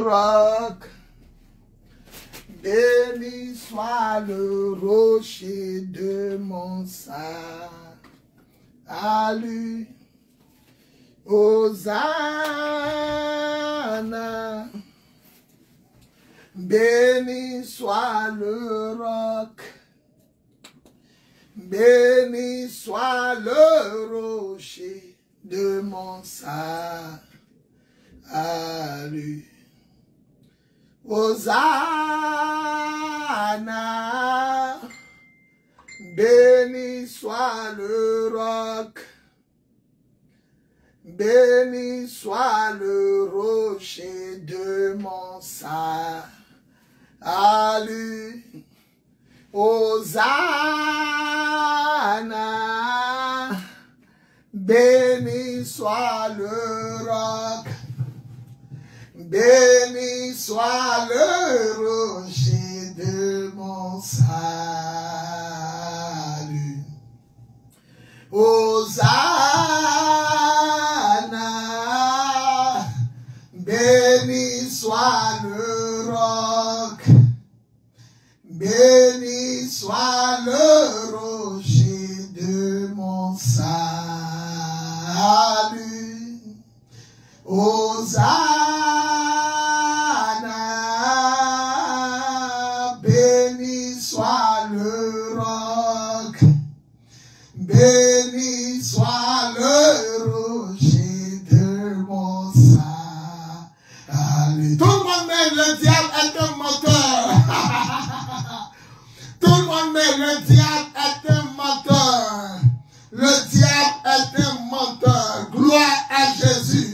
roc, béni soit le rocher de mon salut. Hosanna, béni soit le roc, béni soit le rocher de mon salut. Hosanna, béni soit le roc, béni soit le rocher de mon salut. Hosanna, béni soit le roc, béni soit le rocher de mon salut. Hosanna, béni soit le roc, béni soit le rocher de mon salut. Hosanna, béni soit le roc, béni soit le rocher de mon salut. Tout le monde met le diable est un menteur. Tout le monde met le diable est un menteur. Le diable est un menteur. Gloire à Jésus.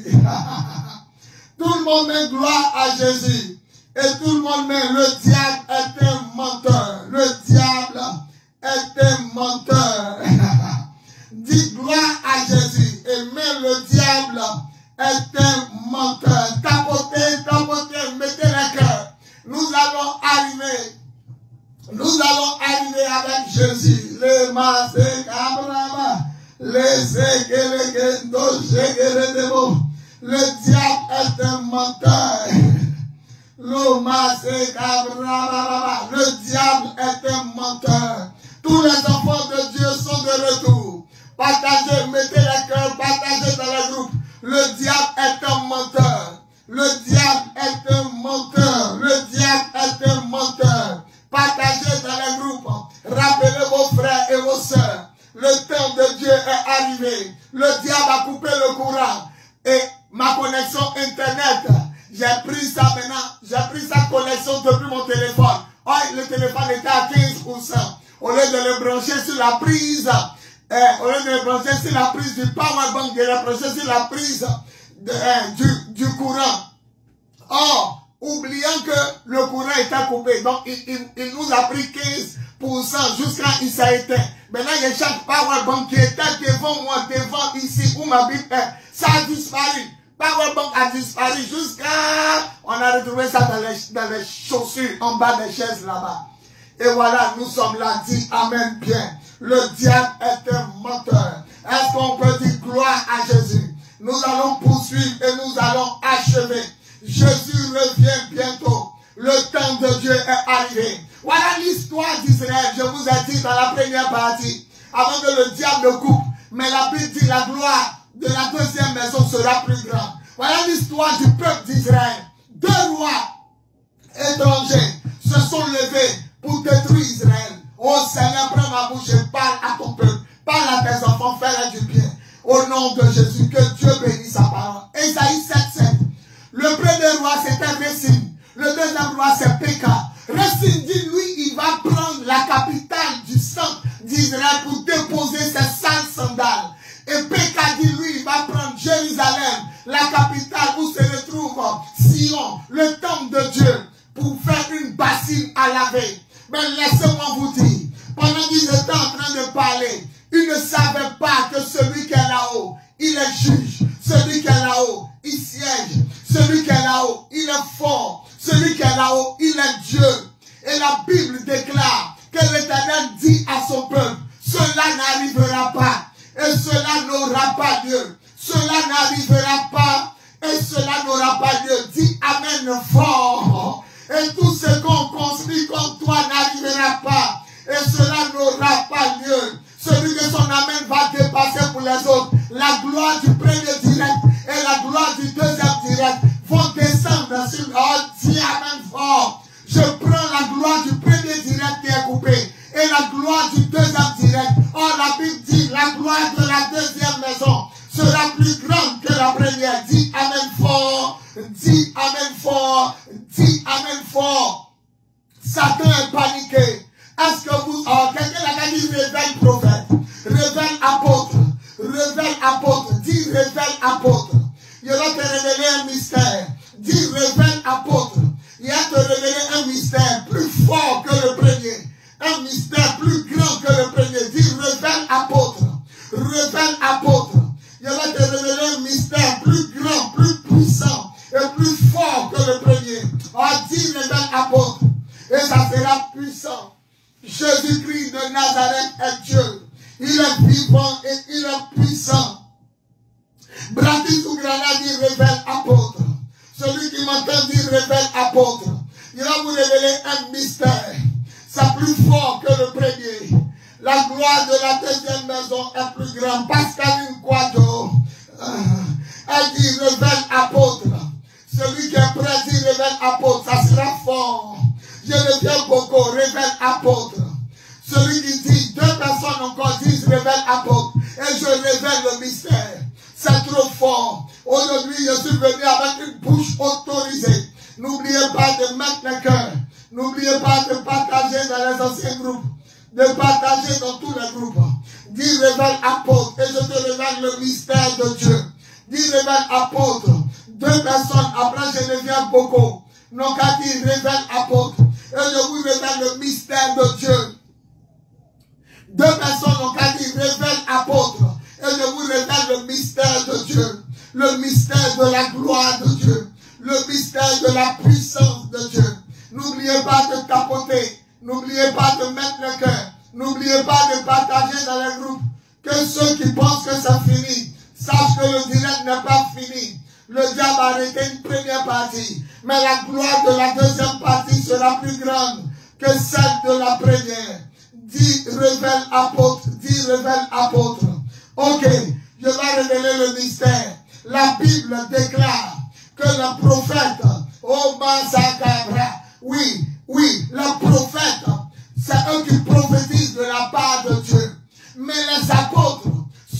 Tout le monde met gloire à Jésus. Et tout le monde met le diable est un menteur. Le diable est un menteur. Dis gloire à Jésus. Et mais le diable est un menteur. Tapotez, tapotez, mettez les cœurs. Nous allons arriver. Nous allons arriver avec Jésus. Le masé Abraham. Le diable est un menteur. Le diable est un menteur. Tous les enfants de Dieu sont de retour. Partagez, mettez les cœurs, partagez dans les groupes. Le diable est un menteur. Le diable est un menteur. Le diable est un menteur. Partagez dans les groupes. Rappelez vos frères et vos sœurs. Le temps de Dieu est arrivé. Le diable a coupé le courant. Et ma connexion internet, j'ai pris ça maintenant. J'ai pris sa connexion depuis mon téléphone. Oh, le téléphone était à 15%. Au lieu de le brancher sur la prise, au lieu de le brancher sur la prise du powerbank, de le brancher sur la prise du courant. Or, oubliant que le courant était coupé. Donc, il nous a pris 15% jusqu'à il s'est éteint. Maintenant, il y a chaque powerbank qui était devant moi, devant ici, où ma Bible est. Ça a disparu. Powerbank a disparu jusqu'à... On a retrouvé ça dans les chaussures, en bas des chaises là-bas. Et voilà, nous sommes là, dit Amen bien. Le diable est un menteur. Est-ce qu'on peut dire gloire à Jésus? Nous allons poursuivre et nous allons achever. Jésus revient bientôt. Le temps de Dieu est arrivé. Voilà l'histoire d'Israël. Je vous ai dit dans la première partie, avant que le diable le coupe. Mais la Bible dit la gloire de la deuxième maison sera plus grande. Voilà l'histoire du peuple d'Israël. Deux rois étrangers se sont levés pour détruire Israël. Oh Seigneur, prends ma bouche et parle à ton peuple. Parle à tes enfants, fais-leur du bien. Au nom de Jésus, que Dieu bénisse sa parole. Ésaïe 7:7. Le premier roi, c'était Résin. Le deuxième roi, c'est Péka. Résin dit, lui, il va prendre la capitale du centre d'Israël pour déposer ses sales sandales. Et Péka dit, lui, il va prendre Jérusalem, la capitale où se retrouve Sion, le temple de Dieu, pour faire une bassine à laver. Mais laissez-moi vous dire, pendant qu'ils étaient en train de parler, ils ne savaient pas que celui qui est là-haut, il est juge. Celui qui est là-haut, il siège. Celui qui est là-haut, il est fort. Celui qui est là-haut, il est Dieu. Et la Bible déclare que l'Éternel dit à son peuple, cela n'arrivera pas. Et cela n'aura pas lieu. Cela n'arrivera pas. et cela n'aura pas lieu. Dis Amen fort. Et tout ce qu'on construit comme toi n'arrivera pas. Et cela n'aura pas lieu. Celui que son Amen va dépasser pour les autres. La gloire du premier direct et la gloire du deuxième direct vont descendre sur l'autre. Dis Amen fort. Je prends la gloire du premier direct qui est coupé et la gloire du deuxième direct. Oh, la Bible dit la gloire de la deuxième maison sera plus grande que la première. Dis Amen fort. Dis Amen fort. Dis Amen fort. Satan est paniqué. Est-ce que vous... Oh, quelqu'un a dit révèle prophète. Révèle apôtre. Révèle apôtre. Dis révèle apôtre. Il va te révéler un mystère. Dis révèle apôtre. Il va te révéler un mystère plus fort que le premier. Un mystère plus grand que le premier. Dis révèle apôtre. Révèle apôtre. Il va te révéler un mystère plus grand, plus puissant et plus fort que le premier. Oh, dis révèle apôtre. Et ça sera puissant. Jésus-Christ de Nazareth est Dieu. Il est vivant et il est puissant. Bratis ou Granada dit révèle apôtre. Celui qui m'entend dit révèle apôtre. Il va vous révéler un mystère. C'est plus fort que le premier. La gloire de la deuxième maison est plus grande. Pascaline Quadro. Elle dit révèle apôtre. Celui qui est prêt dit révèle apôtre. Ça sera fort. Je reviens beaucoup, révèle apôtre. Celui qui dit, deux personnes encore disent révèle apôtre. Et je révèle le mystère. C'est trop fort. Aujourd'hui, je suis venu avec une bouche autorisée. N'oubliez pas de mettre le cœur. N'oubliez pas de partager dans les anciens groupes. De partager dans tous les groupes. Dis révèle apôtre. Et je te révèle le mystère de Dieu. Dis révèle apôtre. Deux personnes, après je reviens beaucoup. Non qu'à dire révèle apôtre. Et je vous révèle le mystère de Dieu. Deux personnes ont qu'à dire révèle apôtre. Et je vous révèle le mystère de Dieu. Le mystère de la gloire de Dieu. Le mystère de la puissance de Dieu. N'oubliez pas de tapoter. N'oubliez pas de mettre le cœur. N'oubliez pas de partager dans les groupes. Que ceux qui pensent que c'est fini sachent que le direct n'est pas fini. Le diable a arrêté une première partie. Mais la gloire de la deuxième partie sera plus grande que celle de la première. Dis révèle apôtre. Dis révèle apôtre. Ok, je vais révéler le mystère. La Bible déclare que le prophète, oh Mansakabra, oui, le prophète, c'est eux qui prophétisent de la part de Dieu. Mais les apôtres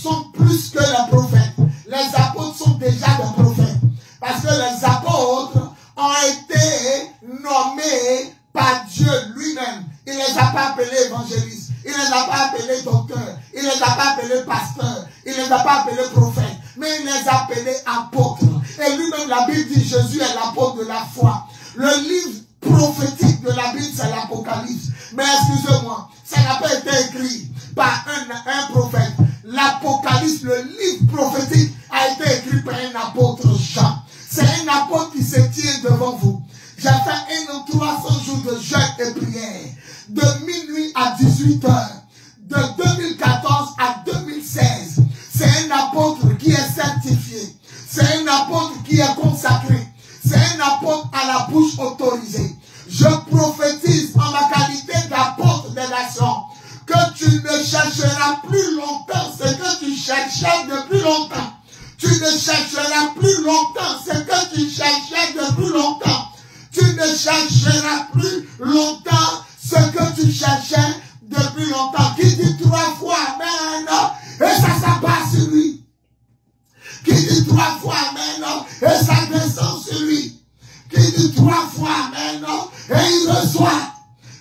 sont plus que les prophètes. Les apôtres sont déjà des prophètes. Parce que les apôtres ont été nommés par Dieu lui-même. Il ne les a pas appelés évangélistes. Il ne les a pas appelés docteurs. Il ne les a pas appelés pasteurs. Il ne les a pas appelés prophètes. Mais il les a appelés apôtres. Et lui-même, la Bible dit Jésus est l'apôtre de la foi. Le livre prophétique de la Bible, c'est l'Apocalypse. Mais excusez-moi, ça n'a pas été écrit par un prophète. L'Apocalypse, le livre prophétique, a été écrit par un apôtre Jean. C'est un apôtre qui se tient devant vous. J'ai fait 300 jours de jeûne et prière. De minuit à 18 heures. De 2014 à 2016. C'est un apôtre qui est certifié. C'est un apôtre qui est consacré. C'est un apôtre à la bouche autorisée. Je prophétise en ma qualité d'apôtre des nations que tu ne chercheras plus longtemps ce que tu cherchais depuis longtemps. Tu ne chercheras plus longtemps ce que tu cherchais depuis longtemps. Tu ne chercheras plus longtemps ce que tu cherchais depuis longtemps. Qui dit 3 fois Amen et ça s'abat sur lui. Qui dit 3 fois Amen et ça descend sur lui. Qui dit 3 fois Amen et il reçoit.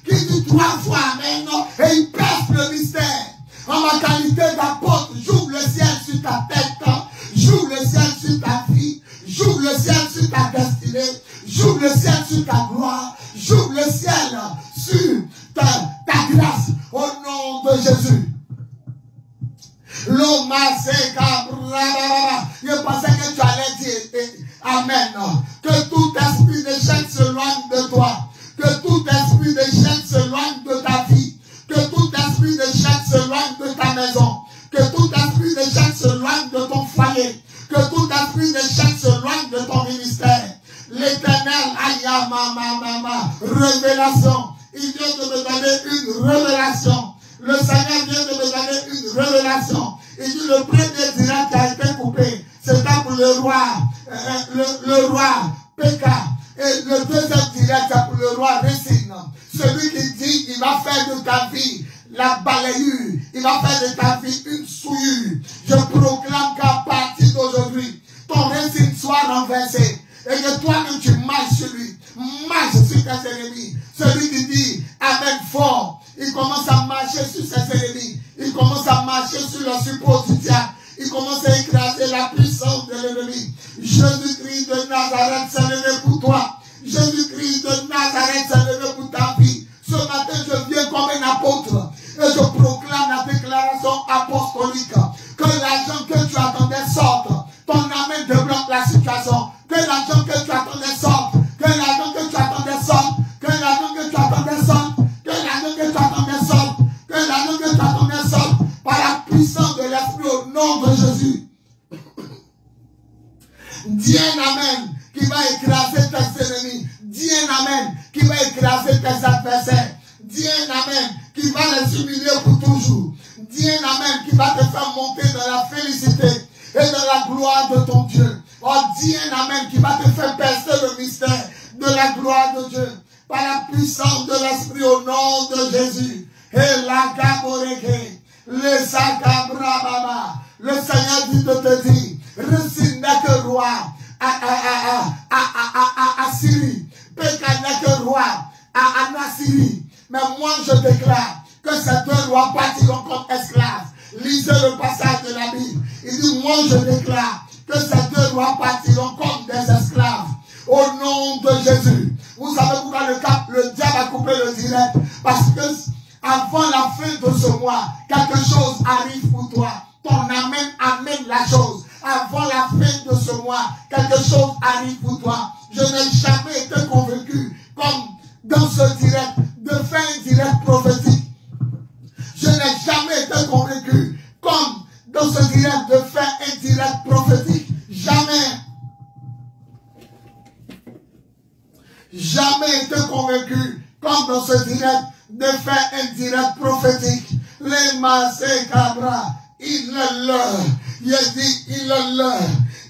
Qui dit 3 fois Amen et il perce le mystère. En ma qualité d'apôtre, j'ouvre le ciel sur ta tête, j'ouvre le ciel sur ta vie, j'ouvre le ciel sur ta destinée, j'ouvre le ciel sur ta gloire, j'ouvre le ciel sur ta grâce au nom de Jésus. Je pensais que tu allais dire Amen. Que tout esprit d'échec s'éloigne de toi. Que tout esprit d'échec s'éloigne de ta vie. Que tout esprit d'échec s'éloigne de ta maison. Que tout esprit d'échec s'éloigne de ton foyer. Que tout esprit d'échec s'éloigne de Révélation. Il vient de me donner une révélation. Le Seigneur vient de me donner une révélation. Il dit le premier direct qui a été coupé, c'était pour le roi Péka. Et le deuxième direct, c'est pour le roi Récine. Celui qui dit, il va faire de ta vie la balayure. Il va faire de ta vie une souillure. Je proclame qu'à partir d'aujourd'hui, ton Récine soit renversé. Et que toi-même tu marches sur lui. Marche sur tes ennemis. Celui qui dit Amen fort, il commence à marcher sur ses ennemis. Il commence à marcher sur le support du diable. Il commence à écraser la puissance de l'ennemi. Jésus-Christ de Nazareth s'est levé pour toi. Jésus-Christ de Nazareth s'est levé pour ta vie. Ce matin, je viens comme un apôtre. Et je proclame la déclaration apostolique. Que l'argent que tu attendais sorte. Ton amen débloque la situation. Que l'argent que tu attendais sorte. Que l'argent que tu attendais sorte. Que l'argent que tu attendais sorte. Que l'argent que tu attendais sorte. Que l'argent que tu attendais sorte. Par la puissance de l'Esprit au nom de Jésus. Dis un amen qui va écraser tes ennemis. Dis un amen qui va écraser tes adversaires. Dis un amen qui va les humilier pour toujours. Dis un amen qui va te faire monter dans la félicité et dans la gloire de ton Dieu. Oh, dis un amen qui va te faire percer le mystère de la gloire de Dieu. Par la puissance de l'Esprit au nom de Jésus. Et la gaboreke, le sakabrababa. Le Seigneur dit de te dire, Récine n'est que roi à Syrie. Péka n'est que roi à Syrie. Mais moi je déclare que ces deux rois partiront comme esclaves. Lisez le passage de la Bible. Il dit, moi je déclare que ces deux rois partiront comme des esclaves. Au nom de Jésus. Vous savez pourquoi le diable a coupé le direct? Parce que avant la fin de ce mois, quelque chose arrive pour toi. Ton amen amène la chose. Avant la fin de ce mois, quelque chose arrive pour toi. Je n'ai jamais été convaincu, comme dans ce direct, de faire un direct prophétique. Je n'ai jamais été convaincu, comme dans ce direct, de faire un direct prophétique. Jamais. Jamais été convaincu, comme dans ce direct, de faire un direct prophétique. Les massés cabra, il est l'heure. Il a dit, il est l'heure.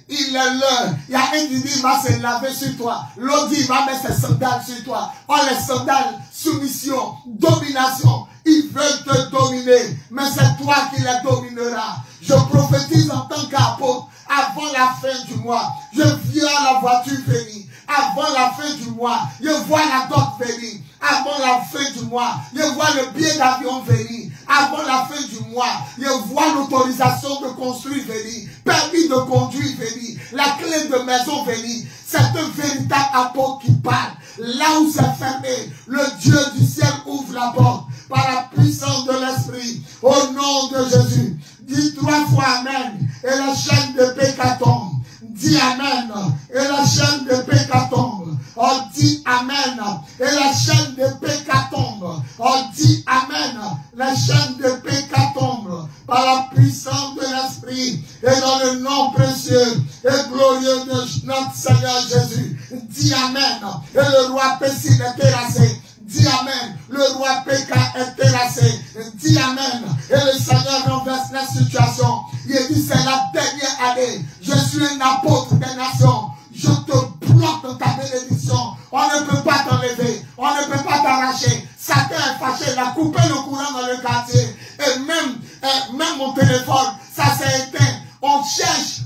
Il est l'heure. Il y a un qui dit, il va se laver sur toi. L'autre dit, il va mettre ses sandales sur toi. Oh, les sandales, soumission, domination. Ils veulent te dominer. Mais c'est toi qui les domineras. Je prophétise en tant qu'apôtre. Avant la fin du mois, je viens la voiture venir. Avant la fin du mois, je vois la dot venir. Avant la fin du mois, je vois le billet d'avion venir. Avant la fin du mois, je vois l'autorisation de construire venir. Permis de conduire venir. La clé de maison venir. C'est un véritable apôtre qui parle. Là où c'est fermé, le Dieu du ciel ouvre la porte. Par la puissance de l'Esprit. Au nom de Jésus. Dis 3 fois Amen. Et la chaîne de Péka tombe. Dis Amen. Et la chaîne de Péka tombe. On dit Amen. Et la chaîne de Péka tombe. On dit Amen. La chaîne de Péka tombe. Par la puissance de l'Esprit. Et dans le nom précieux et glorieux de notre Seigneur Jésus. Dis Amen. Et le roi Pessil est terrassé. Dis Amen. Le roi Péka est terrassé. Dis Amen. Et le Seigneur renverse la situation. Il dit, c'est la dernière année. Je suis un apôtre des nations. Je te bloque dans ta bénédiction. On ne peut pas t'enlever. On ne peut pas t'arracher. Satan est fâché. Il a coupé le courant dans le quartier. Et même mon téléphone, ça s'est éteint. On cherche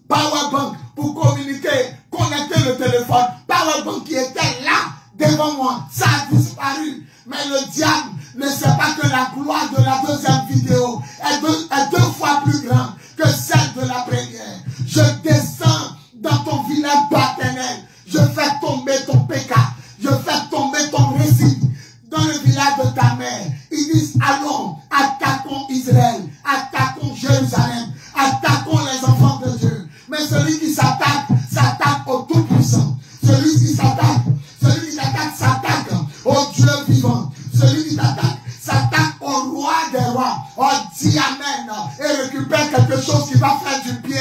Powerbank pour communiquer, connecter le téléphone. Powerbank qui était là devant moi, ça a disparu. Mais le diable ne sait pas que la gloire de la deuxième vidéo est deux fois plus grande que celle de la première. Je descends dans ton village paternel. Je fais tomber ton pécat. Je fais tomber ton récit dans le village de ta mère. Ils disent, allons, attaquons Israël, attaquons Jérusalem, attaquons les enfants de Dieu. Mais celui qui s'attaque, s'attaque au Tout-Puissant. Celui qui s'attaque s'attaque au Dieu vivant. Celui qui s'attaque au roi des rois. On dit Amen. Et récupère quelque chose qui va faire du bien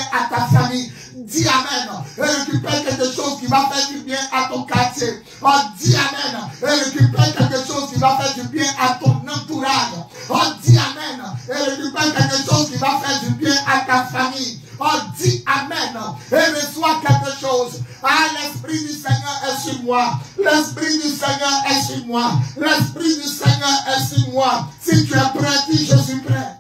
péché. On dit Amen. Et récupère quelque chose qui va faire du bien à ton entourage. On dit Amen. Et récupère quelque chose qui va faire du bien à ta famille. On dit Amen. Et reçois quelque chose. Ah, l'Esprit du Seigneur est sur moi. L'Esprit du Seigneur est sur moi. L'Esprit du Seigneur est sur moi. Si tu es prêt, dis je suis prêt.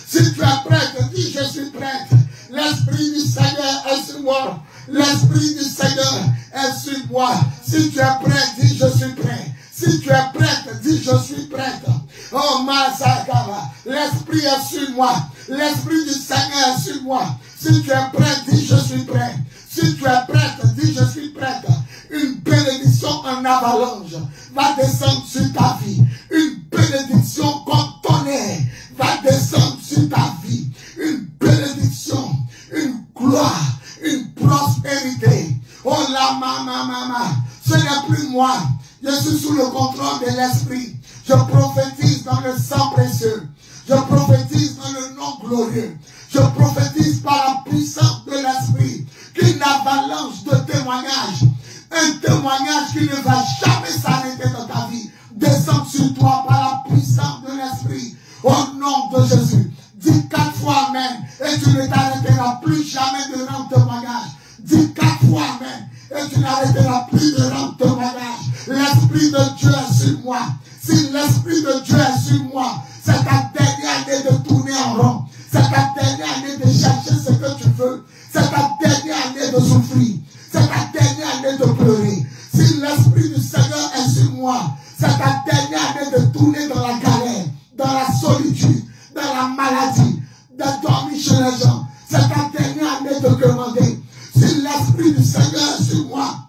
Si tu es prêt, dis je suis prêt. L'Esprit du Seigneur est sur moi. L'Esprit du Seigneur est sur moi. Si tu es prêt, dis je suis prêt. Si tu es prête, dis je suis prête. Oh Masakara, l'Esprit est sur moi. L'Esprit du Seigneur est sur moi. Si tu es prête, dis je suis prêt. Si tu es prête, dis je suis prête. Une bénédiction en avalanche va descendre sur ta vie. Une bénédiction comme tonnerre va descendre sur ta vie. Une bénédiction, une gloire, une prospérité. Oh la mama, ce n'est plus moi. Je suis sous le contrôle de l'Esprit. Je prophétise dans le sang précieux. Je prophétise dans le nom glorieux. Je prophétise par la puissance de l'Esprit qu'une avalanche de témoignages, un témoignage qui ne va jamais s'arrêter dans ta vie, descend sur toi par la puissance de l'Esprit. Au nom de Jésus. Dis 4 fois Amen et tu ne t'arrêteras plus jamais de rendre témoignage. Dis 4 fois Amen et tu n'arrêteras plus de rendre témoignage. L'Esprit de Dieu est sur moi. Si l'Esprit de Dieu est sur moi, c'est ta dernière année de tourner en rond. C'est ta dernière année de chercher ce que tu veux. C'est ta dernière année de souffrir. C'est ta dernière année de pleurer. Si l'Esprit du Seigneur est sur moi, c'est ta dernière année de tourner dans la galère, dans la solitude, dans la maladie, de dormir chez les gens. C'est ta dernière année de demander. Si l'Esprit du Seigneur est sur moi,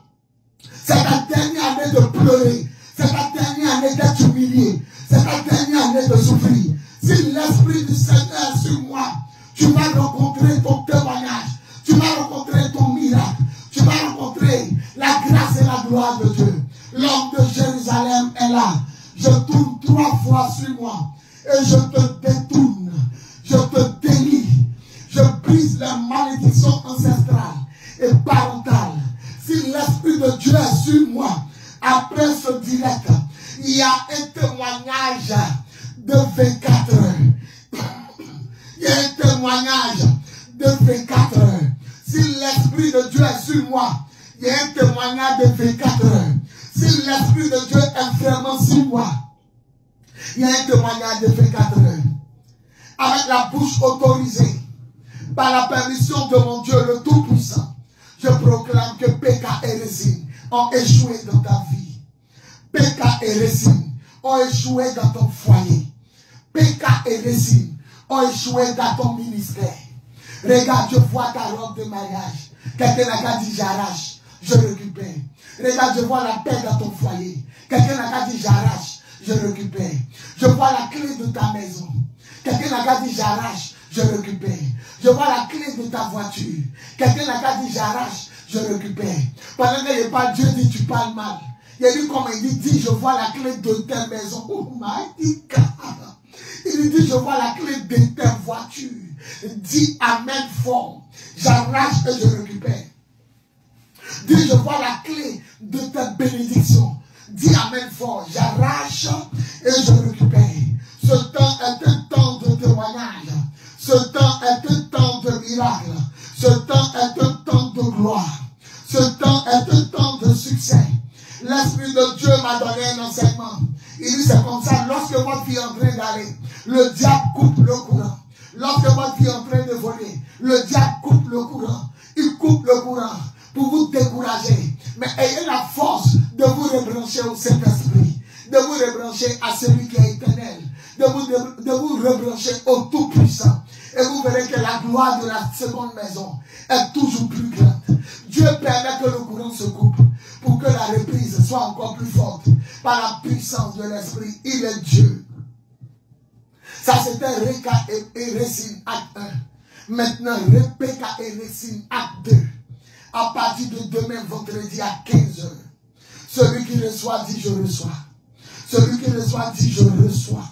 c'est ta dernière année de pleurer. C'est ta dernière année d'être humilié. C'est ta dernière année de souffrir. Si l'Esprit du Seigneur est sur moi, tu vas rencontrer ton témoignage. Tu vas rencontrer ton miracle. Tu vas rencontrer la grâce et la gloire de Dieu. L'homme de Jérusalem est là. Je tourne 3 fois sur moi. Et je te détourne. Je te délie. Je brise les malédictions ancestrales et parentales. Si l'Esprit de Dieu est sur moi, après ce direct, il y a un témoignage de 24 heures. Il y a un témoignage de 24 heures. Si l'Esprit de Dieu est sur moi, il y a un témoignage de 24 heures. Si l'Esprit de Dieu est vraiment sur moi, il y a un témoignage de 24 heures. Avec la bouche autorisée, par la permission de mon Dieu le Tout-Puissant, je proclame que Péka et Résine ont échoué dans ta vie. Péka et Résine ont échoué dans ton foyer. Péka et Résine ont échoué dans ton ministère. Regarde, je vois ta robe de mariage. Quelqu'un n'a dit j'arrache, je récupère. Regarde, je vois la paix dans ton foyer. Quelqu'un n'a dit j'arrache, je récupère. Je vois la clé de ta maison. Quelqu'un n'a dit j'arrache, je récupère. Je vois la clé de ta voiture. Quelqu'un n'a dit j'arrache, je récupère. Pendant que je parle, Dieu dit tu parles mal. Il dit comme il dit je vois la clé de ta maison. Oh my God. Il dit je vois la clé de ta voiture. Dis Amen fort. J'arrache et je récupère. Dis je vois la clé de ta bénédiction. Dis Amen fort. J'arrache et je récupère. Ce temps est un temps de témoignage. Ce temps est un temps de miracle. Ce temps est un temps de gloire. Ce temps est un temps de succès. L'Esprit de Dieu m'a donné un enseignement. Il dit c'est comme ça, lorsque votre vie est en train d'aller, le diable coupe le courant. Lorsque votre vie est en train de voler, le diable coupe le courant. Il coupe le courant pour vous décourager. Mais ayez la force de vous rebrancher au Saint-Esprit, de vous rebrancher à celui qui est éternel, de vous rebrancher au Tout-Puissant. Et vous verrez que la gloire de la seconde maison est toujours plus grande. Dieu permet que le courant se coupe pour que la reprise soit encore plus forte par la puissance de l'Esprit. Il est Dieu. Ça c'était Réka et Résine acte 1. Maintenant Rebecca et Résine acte 2. À partir de demain vendredi à 15h. Celui qui reçoit dit je reçois. Celui qui reçoit dit je reçois.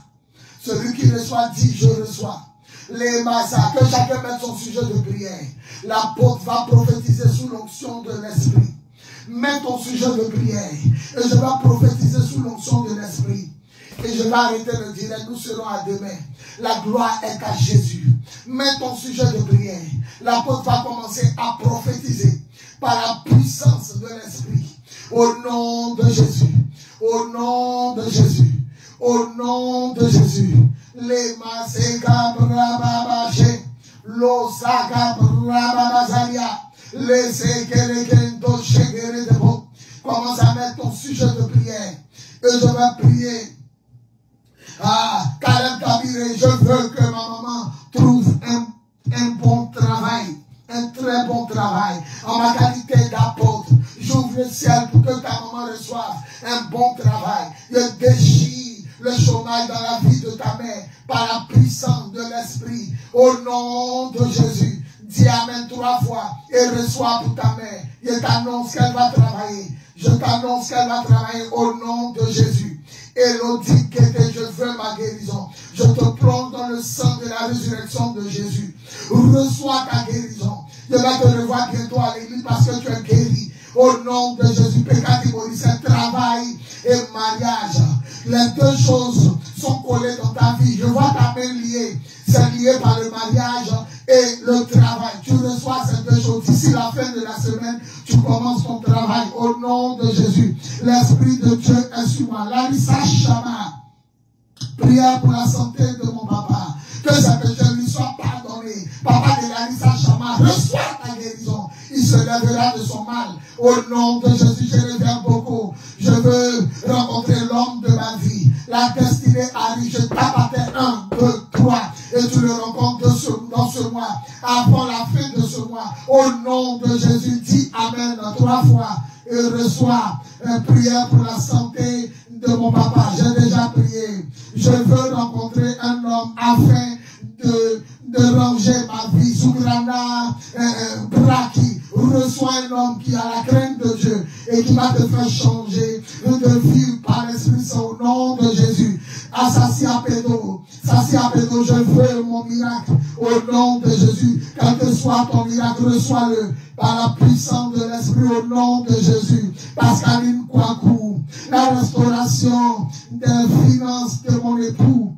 Celui qui reçoit dit je reçois. Les massacres, que chacun mette son sujet de prière. L'apôtre va prophétiser sous l'onction de l'Esprit. Mets ton sujet de prière. Et je vais prophétiser sous l'onction de l'Esprit. Et je vais arrêter le direct. Nous serons à demain. La gloire est à Jésus. Mets ton sujet de prière. L'apôtre va commencer à prophétiser par la puissance de l'Esprit. Au nom de Jésus. Au nom de Jésus. Au nom de Jésus. Les masega brababache. L'osaga brababazalia. Les sekelekendo shegere de bon. Commence à mettre ton sujet de prière. Et je vais prier. Caleb Kabiré, je veux que ma maman trouve un bon travail, un très bon travail. En ma qualité d'apôtre, j'ouvre le ciel pour que ta maman reçoive un bon travail. Je déchire le chômage dans la vie de ta mère par la puissance de l'Esprit. Au nom de Jésus, dis Amen 3 fois et reçois pour ta mère. Je t'annonce qu'elle va travailler. Je t'annonce qu'elle va travailler au nom de Jésus. Élodie, je veux ma guérison. Je te plonge dans le sang de la résurrection de Jésus. Reçois ta guérison. Je vais te revoir bientôt à l'église parce que tu es guéri. Au nom de Jésus, Pécati Maurice, travail et mariage. Les deux choses sont collées dans ta vie. Je vois ta main liée. C'est lié par le mariage et le travail. Tu reçois ces deux choses. D'ici la fin de la semaine, tu commences ton travail. Au nom de Jésus, l'Esprit de Dieu est sur moi. Larissa Chama, prière pour la santé de mon papa. Que ses péchés lui soient pardonnés. Papa de Larissa Chama, reçois ta guérison. Il se lèvera de son mal. Au nom de Jésus, je reviens beaucoup. Je veux rencontrer l'homme de ma vie. La destinée arrive. Je tape à terre 1, 2, 3. Et tu le rencontres dans ce mois. Avant la fin de ce mois. Au nom de Jésus, dis Amen 3 fois. Et reçois une prière pour la santé de mon papa. J'ai déjà prié. Je veux rencontrer un homme afin de ranger ma vie. Sougrana Braki. Reçois un homme qui a la crainte de Dieu et qui va te faire changer de vie par l'Esprit Saint au nom de Jésus. Assassia Pédo, je veux mon miracle au nom de Jésus. Quel que soit ton miracle, reçois-le par la puissance de l'Esprit au nom de Jésus. Pascaline Kouakou, la restauration des finances de mon époux.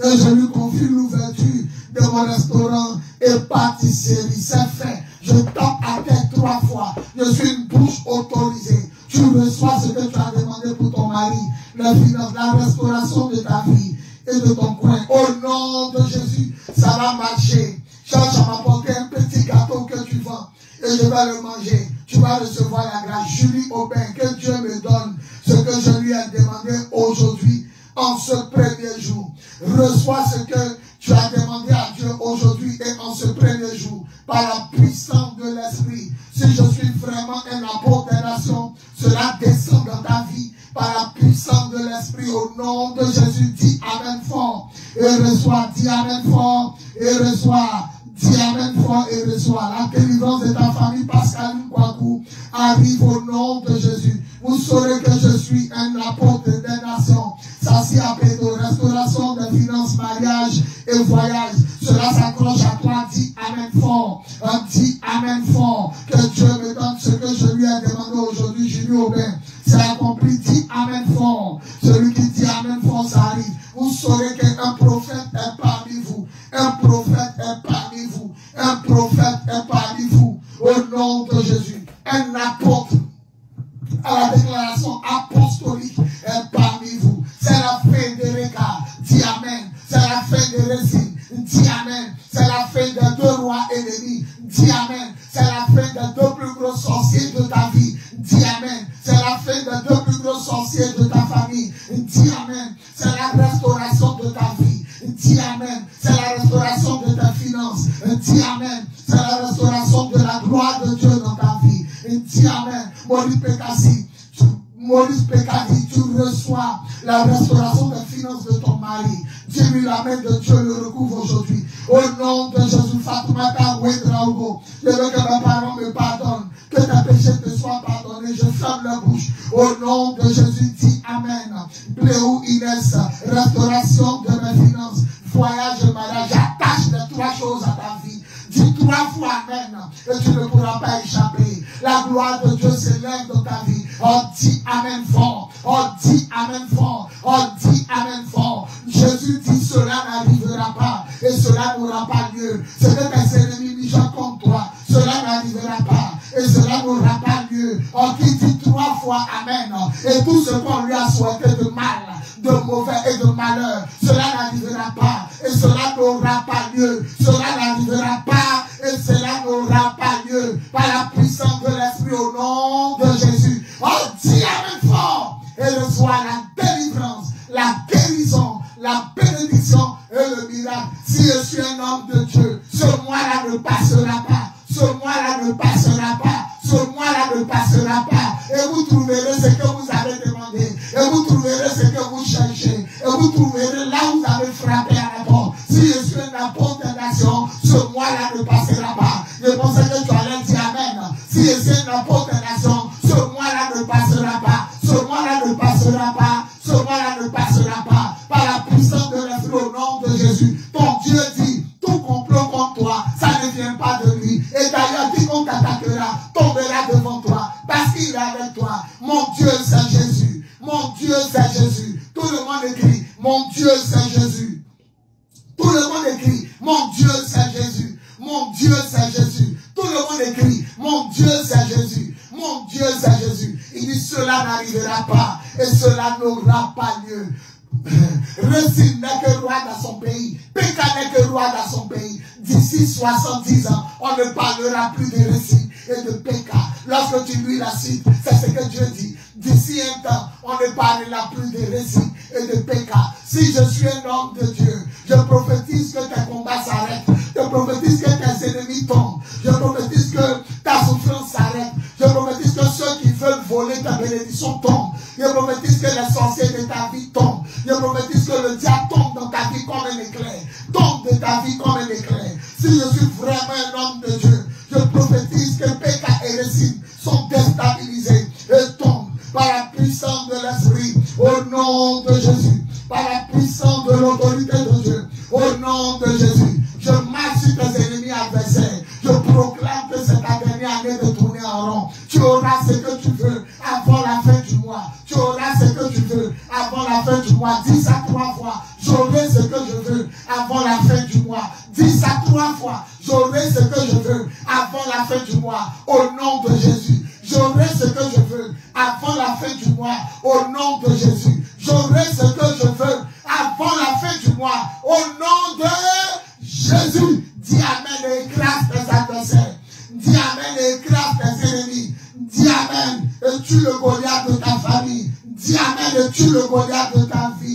Et je lui confie l'ouverture de mon restaurant et pâtisserie. C'est fait. Je tape à terre 3 fois. Je suis une bouche autorisée. Tu reçois ce que tu as demandé pour ton mari. La finance, la restauration de ta vie et de ton coin. Au nom de Jésus, ça va marcher. Cherche à m'apporter un petit gâteau que tu vends. Et je vais le manger. Tu vas recevoir la grâce. Julie Aubin, que Dieu me donne ce que je lui ai demandé aujourd'hui en ce premier jour. Reçois ce que tu as demandé à Dieu aujourd'hui et en ce premier jour. Par la puissance de l'Esprit. Si je suis vraiment un apôtre des nations, cela descend dans ta vie. Par la puissance de l'Esprit, au nom de Jésus, dis Amen fort et reçois, dis Amen fort et reçois, dis Amen fort et reçois. La délivrance de ta famille, Pascaline Kouakou, arrive au nom de Jésus. Vous saurez que je suis un apôtre des nations. Sassi Apédo, restauration des finances, mariage et voyage. Cela s'accroche à toi, dis Amen fort. Dis Amen fort. Que Dieu me donne ce que je lui ai demandé aujourd'hui, Julie Aubin. C'est accompli, dis Amen fort. Celui qui dit Amen fort, ça arrive. Vous saurez qu'un prophète est parmi vous. Un prophète est parmi vous. Un prophète est parmi vous. Au nom de Jésus. Un apôtre à la déclaration apostolique est parmi vous. C'est la fin de Réka. Dis Amen. C'est la fin de Résine. Dis Amen. C'est la fin des 2 rois ennemis. Dis Amen. C'est la fin des 2 plus gros sorciers de ta vie. Dis Amen. C'est la fin des 2 plus gros sorciers de ta famille. Dis Amen. C'est la restauration de ta vie. Dis Amen. C'est la restauration de tes finances. Dis Amen. C'est la restauration de la gloire de Dieu dans ta vie. Dis Amen. Maurice Pécadi, tu reçois la restauration des finances de ton mari. Dis-lui la main de Dieu le recouvre aujourd'hui. Au nom de Jésus, Fatoumata Ouedraogo, je veux que mes parents me pardonnent, que tes péchés te soient pardonnés. Je ferme la bouche. Au nom de Jésus, dis Amen. Bléou Inès, restauration de mes finances, voyage et mariage. J'attache les 3 choses à ta vie. Dis 3 fois Amen et tu ne pourras pas échapper. La gloire de Dieu s'élève dans ta vie. On dit Amen fort. On dit Amen fort. On dit Amen fort. Jésus dit cela n'arrivera pas. Et cela n'aura pas lieu. Ce que tes ennemis michent contre toi, cela n'arrivera pas. Et cela n'aura pas lieu. On dit 3 fois Amen. Et tout ce qu'on lui a souhaité de mal, de mauvais et de malheur, cela n'arrivera pas. Et cela n'aura pas lieu. Cela n'arrivera pas. Et cela n'aura pas lieu. Par la puissance de l'Esprit au nom de Jésus. On dit Amen fort. Et reçoit la délivrance, la guérison, la bénédiction et le miracle. Si je suis un homme de Dieu, ce mois-là ne passera pas. Ce mois-là ne passera pas. Ce mois-là ne passera pas. Et vous trouverez ce que vous avez demandé. Et vous trouverez ce que vous cherchez. Et vous trouverez là où vous avez frappé à la porte. Si je suis un apôtre des nations, ce mois-là ne passera pas. Je pensais que tu allais dire Amen. Si je suis un apôtre des nations, ce mois-là ne passera pas. Ce mois-là ne passera pas. Ce mois-là ne passera pas. Par la puissance de l'Esprit au nom de Jésus. Ton Dieu dit, tout complot contre toi, ça ne vient pas de lui. Et d'ailleurs, quiconque t'attaquera, tombera devant toi. Parce qu'il est avec toi. Mon Dieu, c'est Jésus. Mon Dieu, c'est Jésus. Tout le monde écrit, mon Dieu, c'est Jésus. Tout le monde écrit, mon Dieu, c'est Jésus. Mon Dieu, c'est Jésus. Tout le monde écrit, mon Dieu, c'est Jésus. Mon Dieu, c'est Jésus. Il dit, cela n'arrivera pas. Et cela n'aura pas lieu. Récine n'est que roi dans son pays. Péka n'est que roi dans son pays. D'ici 70 ans, on ne parlera plus de Récine et de Péka. Lorsque tu lis la suite, c'est ce que Dieu dit. D'ici un temps, on ne parlera plus de Récine et de Péka. Si je suis un homme de Dieu, je prophétise que tes combats s'arrêtent. Je prophétise que tes ennemis tombent. Je prophétise que ta souffrance s'arrête. Je prophétise que ceux qui veulent voler ta bénédiction tombent. Je prophétise que les sorciers de ta vie tombent. Je prophétise que le diable tombe dans ta vie comme un éclair. Tombe de ta vie comme un éclair. Si je suis vraiment un homme de Dieu, je prophétise que Péka et Récine sont déstabilisés et tombent par la puissance de l'Esprit au nom de Jésus. Par la puissance de l'autorité de Dieu au nom de Jésus. Je marche sur tes ennemis adversaires. Je proclame que c'est ta dernière année de tourner en rond. Tu auras ce que tu veux avant la fin du mois. Tu auras ce que tu veux avant la fin du mois. Dis ça 3 fois. J'aurai ce que je veux avant la fin du mois. Dis ça 3 fois. J'aurai ce que je veux avant la fin du mois. Au nom de Jésus. J'aurai ce que je veux avant la fin du mois. Au nom de Jésus. J'aurai ce que je veux avant la fin du mois. Au nom de Jésus. Dis Amen et écrase tes adversaires. Dis Amen et écrase tes ennemis. Dis Amen et tue le Goliath de ta famille. Dis Amen et tue le Goliath de ta vie.